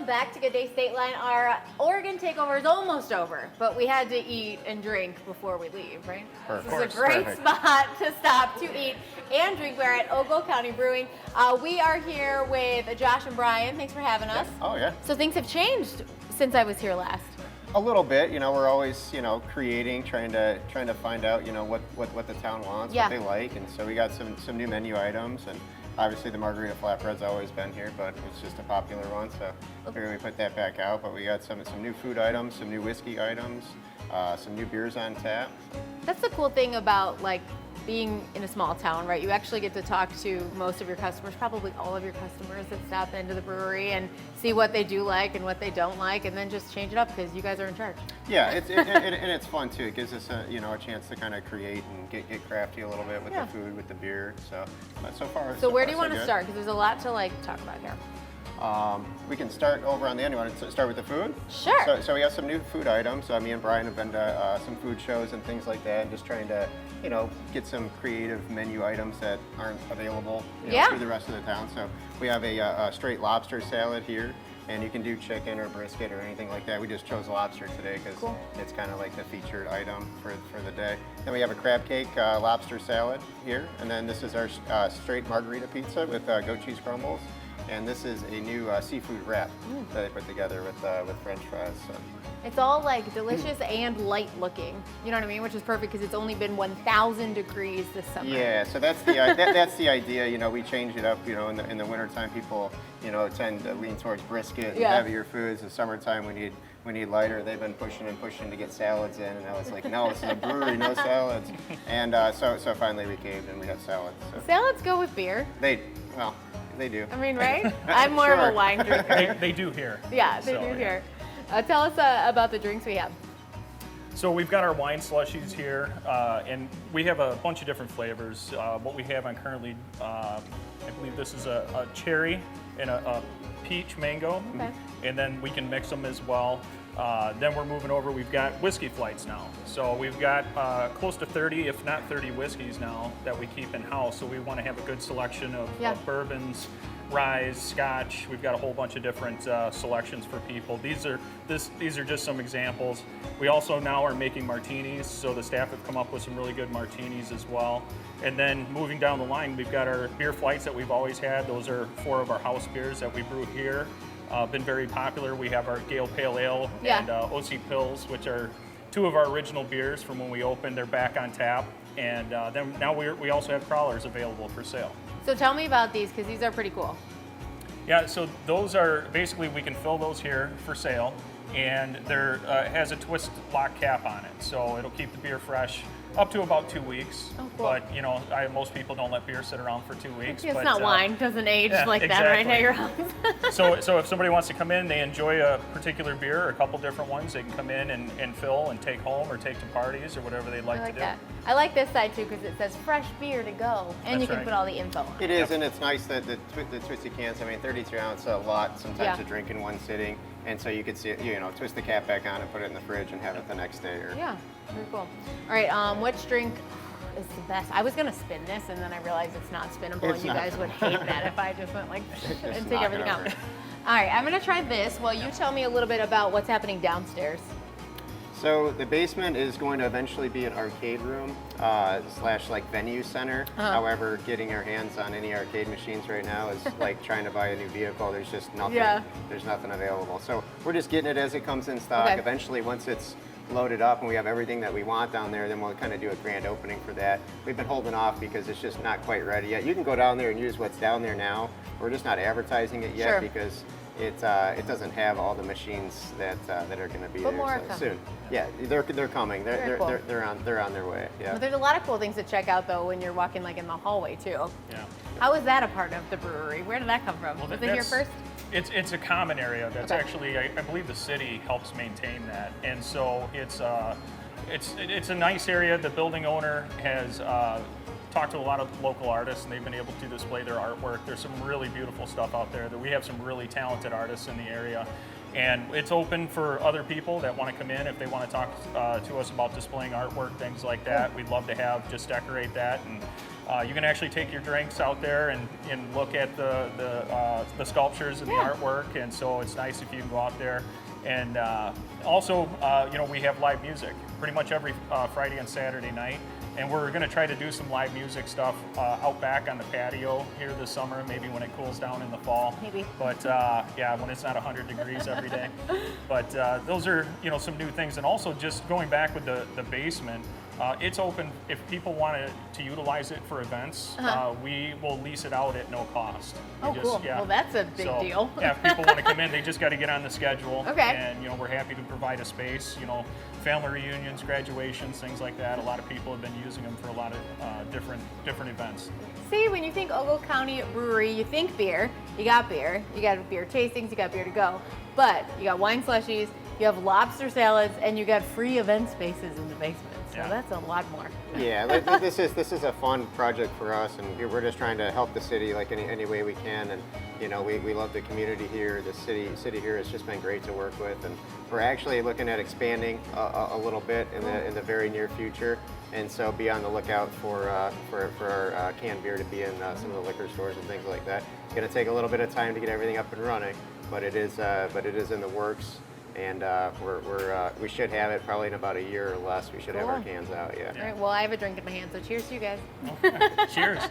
welcome back to Good Day State Line. Our Oregon takeover is almost over, but we had to eat and drink before we leave, right? Perfect. This is a great spot to stop to eat and drink. We're at Ogle County Brewing. We are here with Josh and Brian. Thanks for having us. Oh, yeah. So things have changed since I was here last. A little bit, we're always, creating, trying to find out, what the town wants, what they like, and so we got some new menu items, and obviously the margarita flatbread's always been here, but it's just a popular one, so figured we put that back out. But we got some new food items, some new whiskey items, some new beers on tap. That's the cool thing about being in a small town, right? You actually get to talk to most of your customers, probably all of your customers that stop into the brewery, and see what they do like and what they don't like, and then just change it up because you guys are in charge. Yeah, and it's fun too. It gives us a chance to kind of create and get crafty a little bit with the food, with the beer. So far. So where do you want to start? Because there's a lot to talk about here. We can start over on the end. You want to start with the food? Sure. So we have some new food items. Me and Brian have been to some food shows and things like that, and just trying to, get some creative menu items that aren't available through the rest of the town. So we have a straight lobster salad here, and you can do chicken or brisket or anything like that. We just chose lobster today because it's kind of like the featured item for the day. Then we have a crab cake lobster salad here, and then this is our straight margarita pizza with goat cheese crumbles. And this is a new seafood wrap that I put together with French fries. So. It's all delicious and light looking. You know what I mean? Which is perfect because it's only been 1,000 degrees this summer. Yeah, so that's the that's the idea. We change it up. In the wintertime, people tend to lean towards brisket and heavier foods. In the summertime, we need lighter. They've been pushing to get salads in, and I was like, no, it's a brewery, no salads. And so finally we caved and we have salads. So. Salads go with beer. They do. I mean, right? I'm more of a wine drinker. They do here. Yeah, they do here. Tell us about the drinks we have. So we've got our wine slushies here, and we have a bunch of different flavors. What we have on currently, I believe this is a cherry and a peach mango, and then we can mix them as well. Then we're moving over, we've got whiskey flights now. So we've got close to 30, if not 30 whiskeys now that we keep in-house. So we want to have a good selection of bourbons, rye, scotch. We've got a whole bunch of different selections for people. These are just some examples. We also now are making martinis, so the staff have come up with some really good martinis as well. And then moving down the line, we've got our beer flights that we've always had. Those are 4 of our house beers that we brew here. Been very popular. We have our Gale Pale Ale and OC Pills, which are 2 of our original beers from when we opened. They're back on tap. And then now we also have crawlers available for sale. So tell me about these, because these are pretty cool. Yeah, so those are, basically we can fill those here for sale. And there has a twist lock cap on it. So it'll keep the beer fresh up to about 2 weeks. Oh, cool. But, most people don't let beer sit around for 2 weeks. It's not wine, doesn't age like that right at your house. So if somebody wants to come in, they enjoy a particular beer or a couple different ones, they can come in and fill and take home or take to parties or whatever they'd like to do. That. I like this side too because it says fresh beer to go, and you can put all the info on it. It is, and it's nice that the Twisty Cans, 33 ounce, a lot sometimes to drink in one sitting. And so you could see, twist the cap back on and put it in the fridge and have it the next day. Yeah, very cool. All right, which drink is the best? I was gonna spin this, and then I realized it's not spinnable, and you guys would hate that if I just went and take everything out. All right, I'm gonna try this while you tell me a little bit about what's happening downstairs. So the basement is going to eventually be an arcade room slash venue center. However, getting our hands on any arcade machines right now is like trying to buy a new vehicle. There's just nothing. There's nothing available. So we're just getting it as it comes in stock. Eventually, once it's loaded up and we have everything that we want down there, then we'll kind of do a grand opening for that. We've been holding off because it's just not quite ready yet. You can go down there and use what's down there now. We're just not advertising it yet because it doesn't have all the machines that are going to be there soon. Yeah, they're coming. They're on their way. Yeah. Well, there's a lot of cool things to check out though when you're walking in the hallway too. Yeah. How is that a part of the brewery? Where did that come from? Was it here first? It's a common area. That's actually I believe the city helps maintain that, and so it's a nice area. The building owner has talked to a lot of local artists, and they've been able to display their artwork. There's some really beautiful stuff out there. We have some really talented artists in the area, And it's open for other people that want to come in if they want to talk to us about displaying artwork, things like that. We'd love to just decorate that. And you can actually take your drinks out there and look at the sculptures and the artwork. And so it's nice if you can go out there. And also, we have live music pretty much every Friday and Saturday night. And we're going to try to do some live music stuff out back on the patio here this summer, maybe when it cools down in the fall. Maybe. But when it's not 100 degrees every day. But those are, some new things. And also just going back with the basement, it's open if people want to utilize it for events. We will lease it out at no cost. Cool. Well, that's a big deal. If people want to come in, they just got to get on the schedule. Okay. And we're happy to provide a space. Family reunions, graduations, things like that. A lot of people have been using them for a lot of different events. See, when you think Ogle County Brewery, you think beer. You got beer tastings, you got beer to go. But you got wine slushies, you have lobster salads, and you got free event spaces in the basement. So that's a lot more. Yeah, this is a fun project for us, and we're just trying to help the city like any way we can. And we love the community here. The city here has just been great to work with, and we're actually looking at expanding a little bit in the very near future. And so be on the lookout for our canned beer to be in some of the liquor stores and things like that. It's going to take a little bit of time to get everything up and running, but it is in the works. And we should have it probably in about a year or less. We should have our cans out. Yeah. All right. Well, I have a drink in my hand, so cheers to you guys. Cheers.